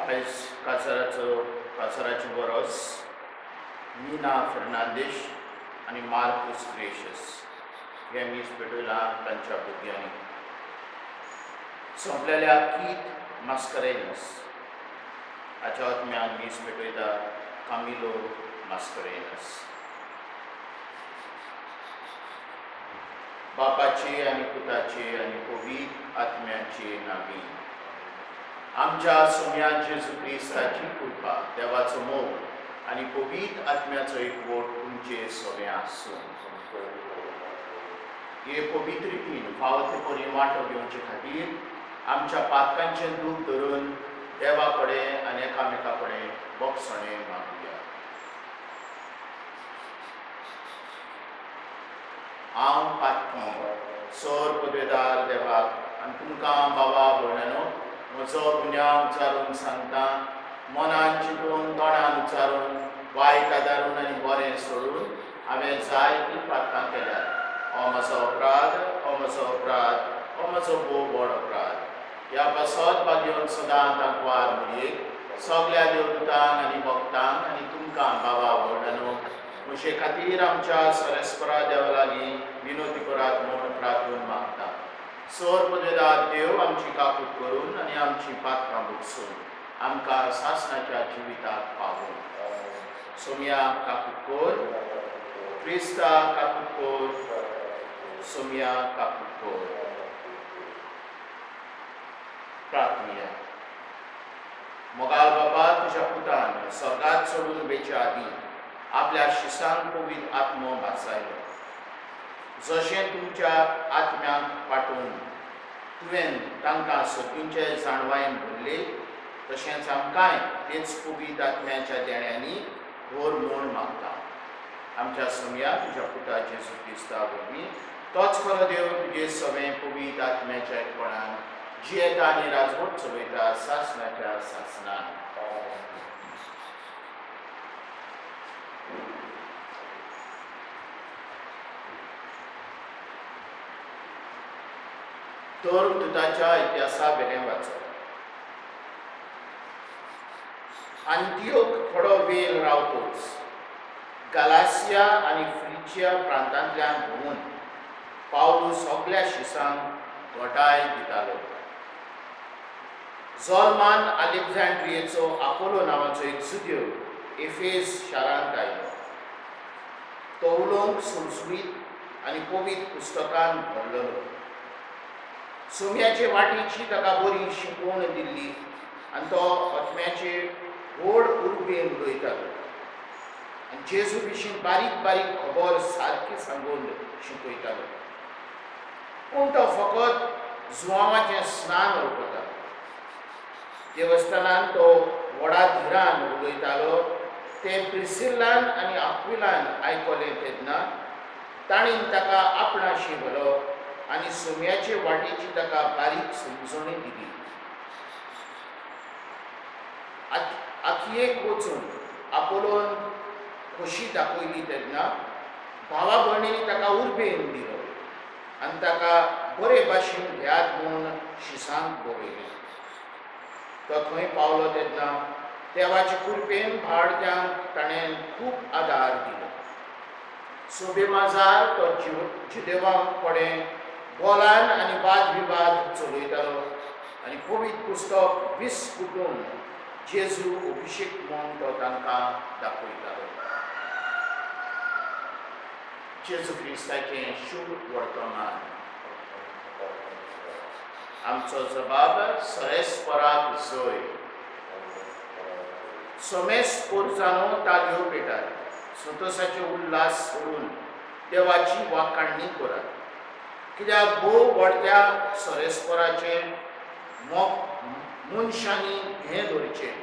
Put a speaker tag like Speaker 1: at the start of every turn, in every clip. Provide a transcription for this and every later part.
Speaker 1: आयज कासाराची बरोस मीना फर्नांडीस आणि मार्कूस ग्रेशियस हे मीस पेटयला तांच्या भुरग्यांनी सोंपलेल्या कीत मास्करेनस हाच्या आत्म्यान मीस पेटयता कामिलो मास्करेनस. बापाचे आनी पुताचे आनी पवित्र आत्म्याचे नावी. आमच्या सोम्या जेजू क्रिस्ताची कृपा, देवाचो मोग आनी पवित्र आत्म्याचो एकवट तुमचे सगळ्या आसूं. हे पवित्र रितीन फावो ते परी वांटो घेवचे खातीर आमच्या पातकांचें दूख धरून देवा कडेन आनी एकामेका कडेन बोगसणे मागुया. हांव पातकी सोर पदवेदार देवाक आनी तुमकां बाबा भयणानो म्हजो गुन्यांव उच्चारून सांगता, मनान चिंतून तोंडान उच्चारून वायट आदारून आनी बरें सोडून हांवें जायतीं पातकां केल्यात. हो म्हजो अपराध, हो म्हजो अपराध, हो म्हजो भोव व्हड अपराध. ह्या बसत बागेवन सदांच आंकवार म्हणजेक सगळ्या देवदूतांक आनी भक्तांक आनी तुमकां बाबा भयणानो म्हजे खातीर आमच्या सरस्परा देवा लागीं विनोदी करात म्हूण प्रार्थून मागता. सोर पदवेदार देव आमची काकूट करून आनी आमची पातकां बुकसून आमकां सासणाच्या जिविताक पावून. सोम्या काकूट कोर, क्रिस्ता काकूट कोर, सोम्या काकूट कोर. प्रार्थना. मोगाल बाबा, तुज्या पुतान स्वर्गात सोडून वेच्या आदीं आपल्या शिसांक पवित्र आत्मो भासायलो. जशें तुमच्या आत्म्याक पाठोवन तुवें तांकां सगळींचे जाणवायेन भरले, तशेंच आमकांय तेच पवित्र आत्म्याच्या देण्यांनी भर म्हूण मागता. आमच्या सोम्या तुज्या पुता जेजू क्रिस्ता वरवीं तोच खरो देव तुजे सगळें पवित्र आत्म्याच्या एकपणान जियेता आनी राजवट चलयता सासणाच्या सासणान. तर दुताच्या इतिहासा वेलें वाचप. आंतियोक थोडो वेळ रावतच गलासिया आनी फ्रिजिया प्रांतांतल्यान भोंवून पावलो सगळ्या शिसांक घोटाय दितालो. जॉलमान आलेक्झांड्रियेचो आपोलो नांवाचो एक सुद्यो एफेस शारांत आयलो. तो उलोवंक सुळसुळीत आनी पवित्र पुस्तकान भरलेलो. सोम्याचे वाटेची ताका बरी शिकवण दिल्ली आनी तो आत्म्याचे व्हड उर्बेन उलयतालो आनी जेजू विशीं बारीक बारीक खबर सारकी सांगून शिकयतालो. पूण तो फकत जुवांवाचें स्नान ओंपता. देवस्थानांत तो व्हडा धिरान उलयतालो. तें प्रिसिल्लान आनी आक्विलान आयकलें तेन्ना ताणीन ताका आपणाशी व्हलो आनी सोम्याचे वाटेची ताका बारीक समजणी दिली. आखयेक वचून आपोलोन खोशी दाखयली तेन्ना भावा भयणींनी ताका उर्बेन दिलो आनी ताका बरे भाशेन घेयात म्हूण शिसांक बरयलें. तो थंय पावलो तेन्ना देवाचे कृपेन भाडट्यांक ताणें खूब आदार दिलो. सोबे माजार तो जिदेवांक पडें बोलान आनी वाद विवाद चलयतालो आनी पवित्र पुस्तक विस्कुटून जेजू अभिशेक म्हूण तो तांकां दाखयतालो. जेजू क्रिस्ताचें शुभ वर्तमान. आमचो जबाब सरेस्पराक जय. सोमेस्पोर जावन ताल्यो पेटात. संतोशाचे उल्हास सोडून देवाची वाखाणणी करात. कित्याक भोव व्हडल्या सरेस्पराचे मनशांनी हें धरचें.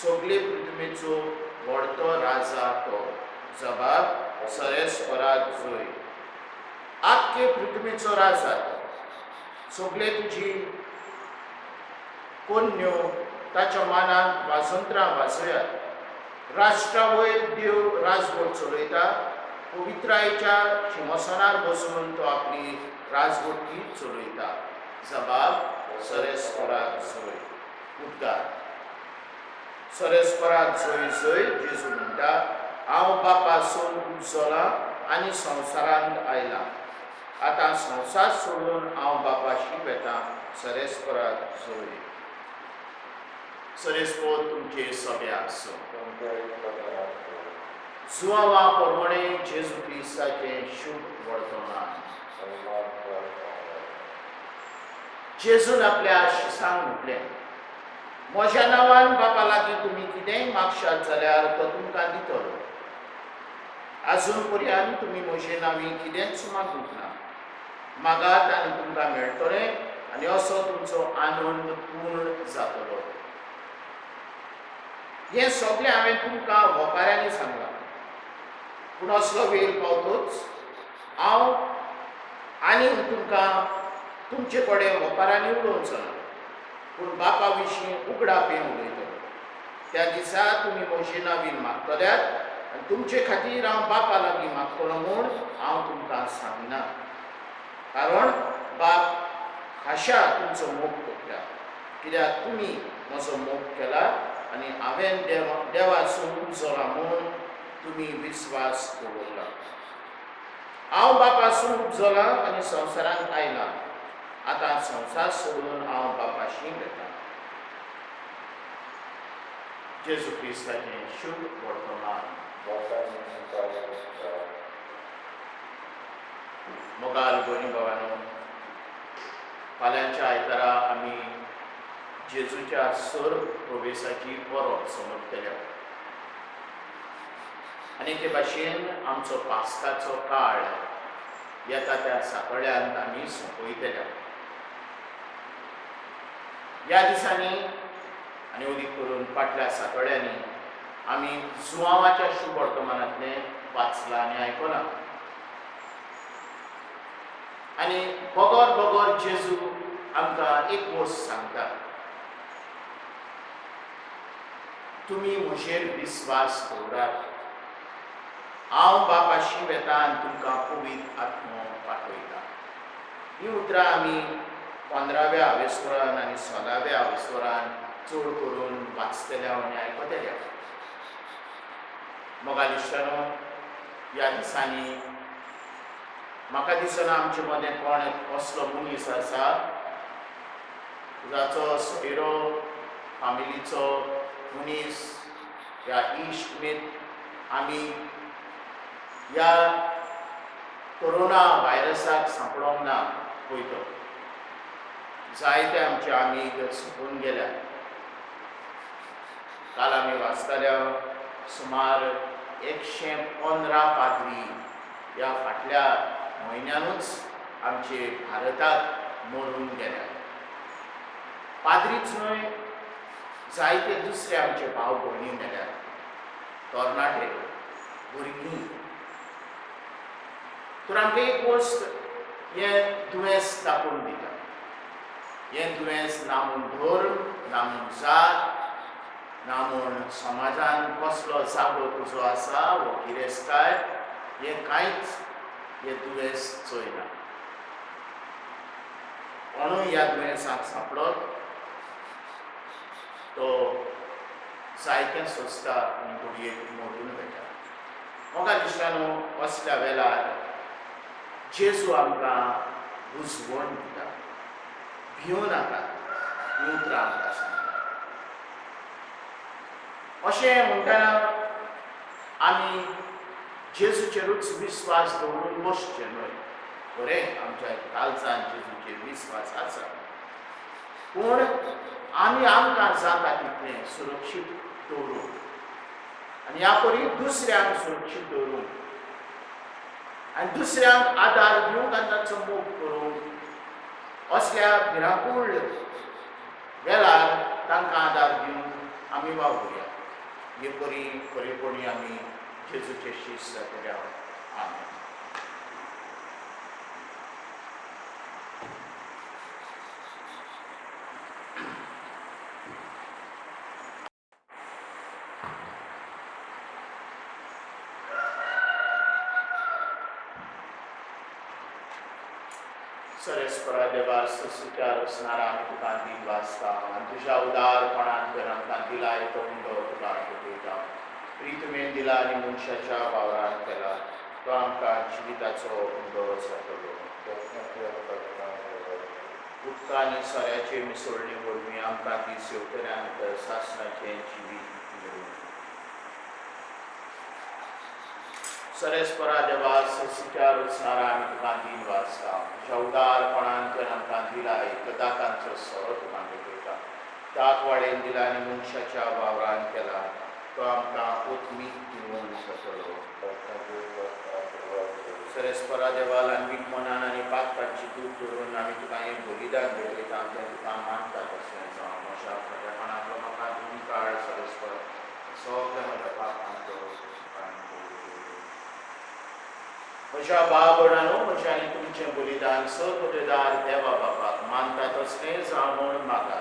Speaker 1: सगळे पृथ्वीचो व्हडतो राजा तो. जबाब सरेस्पराक जय. आख्खे पृथ्वीचो राजा तो. सगळे तुजी कन्यो ताच्या मानान वाजंत्रां वाजयात. राष्ट्रा वयर देव राजवट चलयता पवित्रायेच्या सिंहासनार बसून तो आपली राजवटी चलयता. जबाब सरेस्पराक जय. उद्गार सरेस्पराक जय जय. जेजू म्हणटा, हांव बापासून उपजला आनी संवसारांत आयला. आतां संवसार सोडून हांव बापाशी वेता. सरेस्पराक जय. सरेस्पो तुमचे सगळे आसूं. जुवावा परमणे जेजू क्रिस्ताचें शुभ वर्तमान. जेजून आपल्या शिसांक म्हटलें, म्हज्या नांवान बापा लागीं तुमी कितेंय मागशात जाल्यार तो तुमकां दितलो. आजून पर्यंत तुमी म्हजे नांवी कितेंच मागूंक ना. मागात आनी तुमकां मेळटलें, आनी असो तुमचो आनंद पूर्ण जातलो. हें सगळें हांवें तुमकां ओंपाऱ्यांनी सांगलां. पूण असलो वेळ पावतोच हांव आनी तुमकां तुमचे कडेन ओंपाऱ्यांनी उलोवचो ना, पूण बापा विशीं उगडापें उलयतलो. त्या दिसा तुमी म्हजे नांवीन मागतल्यात, आनी तुमचे खातीर हांव बापा लागीं मागतलो म्हूण हांव तुमकां सांगना. कारण बाप खाशा तुमचो मोग करता, कित्याक तुमी म्हजो मोग केला आनी हांवें देवाचो उपजला म्हूण तुमी विस्वास दवरला. हांव बापासून उपजला आनी संवसारांत आयला. आतां संवसार सोडून हांव बापाशी वेता. जेजू क्रिस्ताचें शुभ वर्तमान. मोगाल भयणी भावांनो, फाल्यांच्या आयतारा आमी जेजूच्या स्वर्ग प्रवेशाची परब समजतल्या. आनी ते भाशेन आमचो पास्काचो काळ येता त्या सातोळ्यांत आमी सोंपयतल्या. ह्या दिसांनी आनी अदीक करून फाटल्या सातोळ्यांनी आमी जुवांवाच्या शुभ वर्तमानांतलें वाचलां आनी आयकलां. आनी बगोर बगोर जेजू आमकां एक गोश्ट सांगता. तुमी म्हजेर विस्वास दवरात. हांव बापाशी वेता आनी तुमकां पवित्र आत्मो पाठयता. हीं उतरां आमी 15व्या आवेस्वरान आनी 16व्या आवेस्वरान चड करून वाचतल्या आनी आयकतल्या. मोगाल इश्टानो, ह्या दिसांनी म्हाका दिसना आमचे मदें कोण असलो मनीस आसा जाचो सोयरो, फामिलीचो मनीस या इश्ट मित्र आमी ह्या कोरोना व्हायरसाक सांपडोंक ना पळयतो. जायते आमचे आमीग सुटून गेल्या. काल आमी वाचताल्या सुमार 115 पाद्री ह्या फाटल्या म्हयन्यानूच आमचे भारताक मरून गेल्या. पाद्रीच न्हय, जायते दुसरे आमचे भाव भयणी मेल्या. तरणाटे, भुरगीं. तर आमकां एक गोश्ट हें दुयेंस दाखोवन दिता. हें दुयेंस ना म्हूण धर्म, ना म्हूण जात, ना म्हूण समाजान कसलो जागो तुजो आसा वो गिरेस्तकाय, हें कांयच हें दुयेंस चोयना. कोणूय ह्या दुयेंसाक सांपडत तो जायतें सोंसता आनी घडयेक मरून वयता. म्हाका दिसता न्हू, असल्या वेळार जेजू आमकां बुजवण दिता. भियो नाका, हीं उतरां आमकां सांगता. अशें म्हणटना आमी जेजूचेरूच विस्वास दवरून बसचें न्हय. बरें, आमच्या कालचान जेजूचेर विस्वास आसा, पूण आमी आमकां जाता तितलें सुरक्षीत दवरूंक आनी ह्या परी दुसऱ्यांक सुरक्षीत दवरूंक आनी दुसऱ्यांक आदार दिवंक आनी तांचो मोग करूंक असल्या भिरांकूळ वेळार तांकां आदार दिवंक आमी वावुरया. हे परी खरेपणी आमी जेजूचे शिश्य जातल्या. आमेन. सरस्परा देवा सुसिकार असणारा आम्ही तुका दिन वाचता आणि तुझ्या उदारपणान जर आमकां दिलाय तो उंडो तुका देता प्रितमेन दिला आणि मनशाच्या वावरान केला तो आमकां जिविताचो उंडो जातलो उदका आनी सोऱ्याचे मिसळणे वरवीं आमकां ती सेवतऱ्यांत सासणाचें जिवीत दिलें सरस्परा देवा सुसिकार असणारा आम्ही तुका दिन वाचता तुझ्या उदारपणान जर आमकां दिलाय तो दातांचो सोरो तुका देता दात वाडयन दिला आनी मनशाच्या वावरान केला तो आमकां ओतमीक दिवन जातलो सरस्परा देवा ल्हानवीक मनान आनी पातकाची दूख धरून आमी तुका हें बलिदान देवयता तें तुका मानता तशें जावं म्हज्या खोटेपणांतलो म्हाका धुवन काड सरस्परा सगळें म्हज्या पापांचो म्हज्या बाबडानो म्हज्या आनी तुमचें बलिदान सर्वदार देवा बापाक मानता तसलें जावं म्हूण म्हाका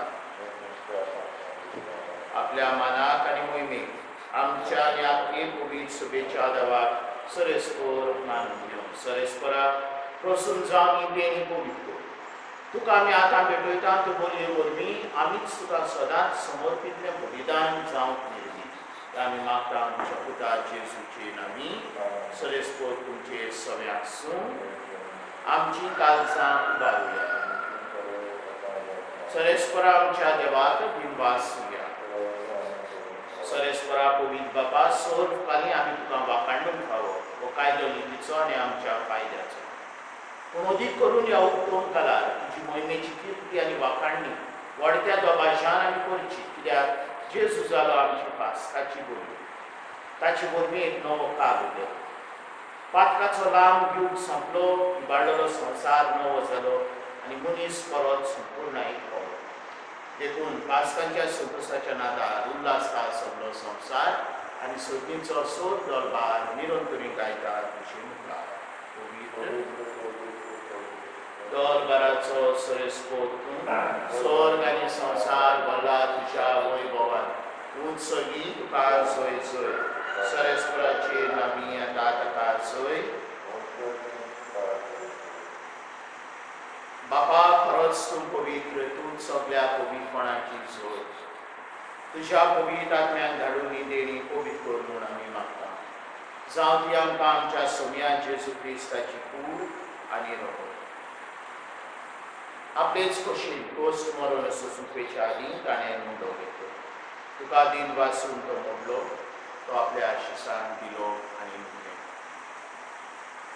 Speaker 1: आपल्या मनाक आनी मोहिमेक आमच्या आनी आपली पवित्र सभेच्या देवाक सरस्पर मानून घेवन सरस्परा प्रसून जावन तेणी पवित्र तुका आमी आतां भेटयता त्यो बलये वरवीं आमीच तुका सदांच समर्पितलें बलिदान जावंक निर्मी आमी मागता आमच्या पुता जेजूचे नामी सरस्पर तुमचे सव्याक सून आमची काळजां उबारुया सरस्परा आमच्या देवाक बिंबास घ्या सरस्परा पवित्र बापा सोर काली आमी तुका वाखाणून खावो हो कायदो नितीचो आनी आमच्या फायद्याचो पूण अदीक करून ह्या उत्तम कालार तुजी मोहिमेची किर्ती आनी वाखाणणी व्हडक्या दोबाज्यान आमी करची कित्याक जेजू जालो आमची पास्काची बोली ताचे वरवीं एक नवो काळ उदेलो पातकाचो लांब युग संपलो इबाडलेलो संवसार नवो जालो आनी मनीस परत संपूर्णायेक पावलो देखून पास्कांच्या संतोशाच्या नादार उल्हासात सगळो संवसार आनी सगळींचो सोद दरबार निरंतरी गायतात अशें मुखार दरबाराचो सरस्पोत तूं स्वर्ग आनी संवसार भरला तुज्या वैभवान तूंच सगळी तुका सोय सोय सरस्पराचे नामी येता ताका सोय बापा खरोच तूं पवित्र तूंच सगळ्या पवित्रपणाची सोय तुज्या पवित्र आत्म्याक धाडून ही देणी पवित्र कर म्हूण आमी मागता जावं ती आमकां आमच्या सोम्या जेजू क्रिस्ताची कूड आनी रगत आपलेच खोशेन कोस्ट मरून सुचुपेच्या आदीं ताणें मुंडो घेतलो तुका दिन वाचून तो मोडलो तो आपल्या आशिसान दिलो आनी मुडलें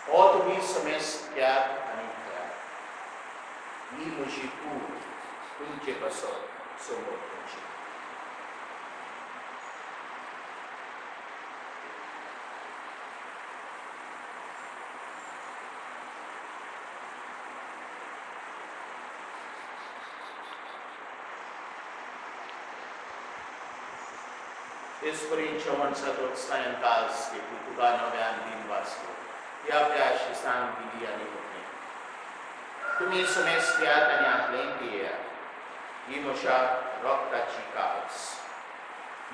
Speaker 1: हो तुमी समेस्त घेयात आनी घेयात ही म्हजी कूड तुमचे कसो समोर तुमची तेचपर्यंतच्या मनशाचो सायंकाळस देखून तुका नव्यान दिन वाचलो ही आपल्या आशिसान दिली आनी म्हटलें तुमी समेस्त घेयात आनी आपलें पियेयात ही म्हज्या रगताची कास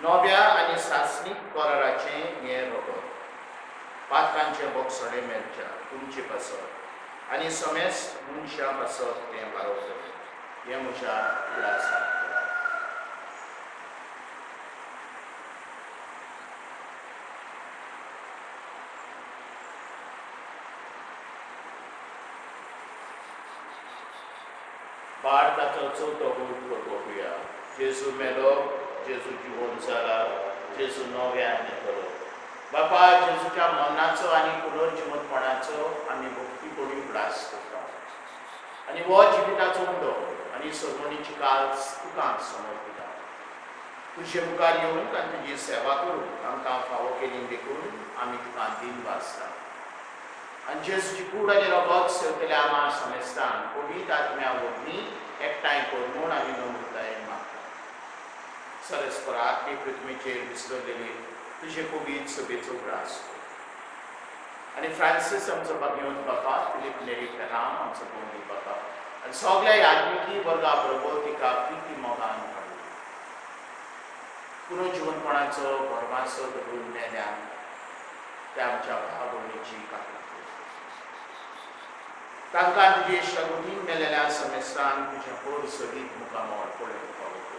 Speaker 1: नव्या आनी सासणीक कराराचें हें रगत पातकांचें बोगसडे मेलच्या तुमचे पासत आनी समेस्त मनशां पासत तें वारोवतलें हें म्हज्या उलासाक भारताचो चवथो भूत करपोवया जेजू मेलो जेजू जिवंत जाला जेजू नव्यान येतलो बापा जेजूच्या मरणाचो आनी पुनर्जिवंतपणाचो आमी भक्तीपणी उडास करता आनी हो जिविताचो उंडो आनी सगळीची काळज तुका समर्पिता तुजे मुखार येवन आनी तुजी सेवा करून आमकां फावो केली देखून आमी तुका दिन वाचता आनी जेजूची कूड आनी रगत सेवतल्या आमा समेस्तान पवित्र आत्म्या वरवीं एकठांय कर म्हूण आमी नम्रतायेन मागता सरस्परा आत्मी पृथ्वीचेर विस्करलेली तुजे पवित्र सभेचो ग्रास कर आनी फ्रांसीस आमचो भगिवंत बापा फिलीप नेरी फेराम आमचो गोंडी बापा आनी सगळ्या याज्ञिकी वर्गा बरोबर तिका प्रिती मोगान हाडून पुनर्जिवंतपणाचो भरमासो धरून नेल्यान त्या आमच्या भाव भयणीची काकूट तांकां तुजे शागुतीन मेलेल्या समेस्तान तुजें पोर सोदीत मुखामोर पळोवन पावतो.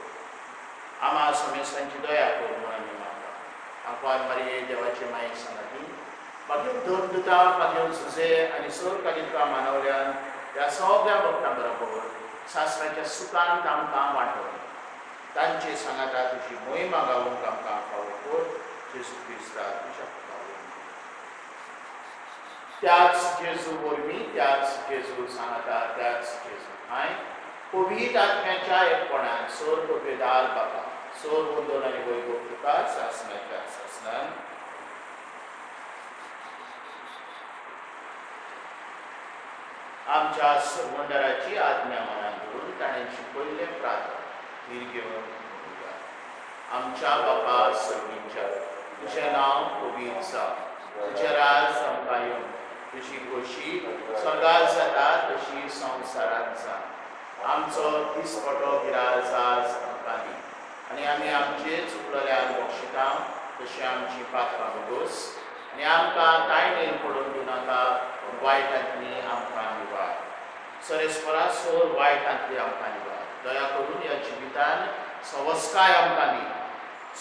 Speaker 1: आमा समेस्तांची दया कर म्हणून आमी मागता. आंकवार मारये देवाचे माये सांगाती बागेव धर्मदुता बागेव झुजे आनी सर कालिका मानवल्यान ह्या सगळ्या भक्तां बरोबर शास्त्राच्या सुखान तांकां वांटोवन तांचे सांगाता तुजी मोहिमा गावूंक आमकां फावो कर. जेजू क्रिस्ता तुज्या पुतावरून त्याच जेजू वरवीं त्याच जेजू सांगाता त्याच जेजू हाय पवित्र आत्म्याच्या एकपणान सोर पवित्राल बापा सोर वंदन आनी वैभव तुका शासनाच्या शासनान आमच्या मंडळाची आज्ञा मनात धरून ताणें शिकयल्लें प्रार्थना हीर घेवन म्हणुया. आमच्या बापा सर्वींच्या तुजें नांव पवित्र जावं. तुजें राज आमकां येवं. तुजी खोशी स्वर्गांत जाता तशी संवसारांत जावं. आमचो दिसपटो गिराय आज आमकां दी आनी आमी आमचे चुकलेल्यांक बक्षिता तशी आमची पातकां विदोस आनी आमकां कांय पडून दिनाका वायटांतली आमकां निवार. सरेस्परा सोर वायटांतली आमकां निवार. दया करून ह्या जिवितान संवस्काय आमकां दी.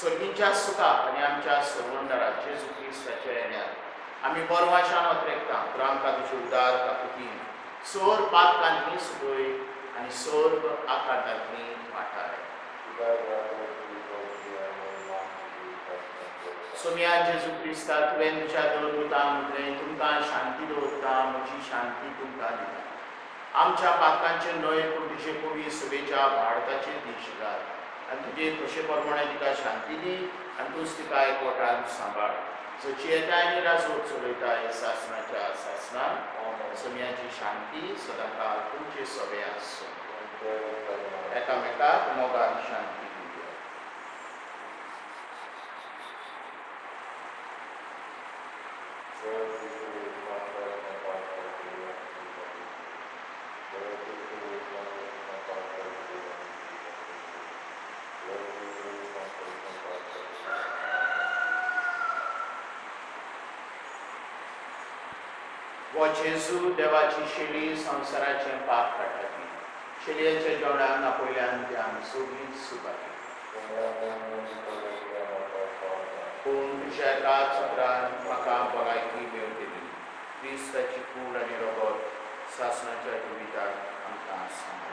Speaker 1: सर्गींच्या सुखाक आनी आमच्या सर्वंडरा जेजू क्रिस्ताच्या येण्यार आमी बरवाशान वत्रेकता तर आमकां तुजे उदार काकुतीन सोर पातकांतली सुदय आनी सोर्ग आकांतांतली वाठार. सोम्या जेजू क्रिस्ता तुवें तुज्या देवदूतांक म्हटलें तुमकां शांती दवरता म्हजी शांती तुमकां दिता. आमच्या पातकांचे न्हय पूण तुजे पवित्र सभेच्या भारताचेर दीश घाल आनी तुजे कशे प्रमाणे तिका शांती दी आनी तूंच तिका एकवटान सांबाळ. जची येताय आनी राजवट चलयता हे शासनाच्या शासनान सोम्याची शांती सदांकाळ तुमचे सभे आसूं. एकामेकाक मोगान शांती दिवया. वो जेजू देवाची शेली संवसाराचें पाप काडटाली. शेलयेच्या जेवणाक आपयल्यान ती आमी सगळीं सुखाली. पूण तुज्या एका चक्रान म्हाका भलायकी मेळटली. क्रिस्ताची कूड आनी रगत शासनाच्या जिविताक आमकां सांबाळ्ळी.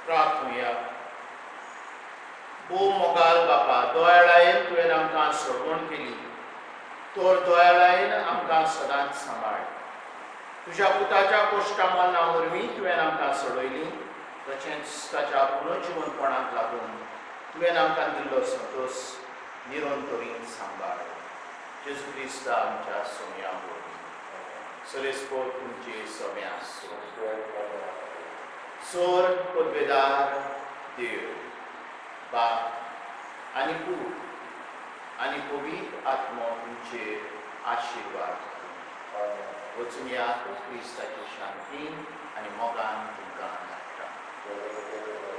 Speaker 1: प्रार्थूया. ओ मोगाल बापा दोयाळायेन तुवें आमकां सोडवण केली तर दोयाळायेन आमकां सदांच सांबाळ. तुज्या पुताच्या कोश्टा मरणा वरवीं तुवें आमकां सोडयली तशेंच ताच्या पुनर्जीवनपणाक लागून तुवें आमकां दिल्लो संतोश निरंतरीन सांबाळ. जेजू क्रिस्ता आमच्या सोम्या वरवीं सरेस्पो तुमचे सोम्या आसूं. सोर पदवेदार देव बाप आनी पूत आनी पवित्र आत्मो तुमचे आशिर्वाद वचूया क्रिस्ताची शांती आनी मोगान तुमकां धाडटा.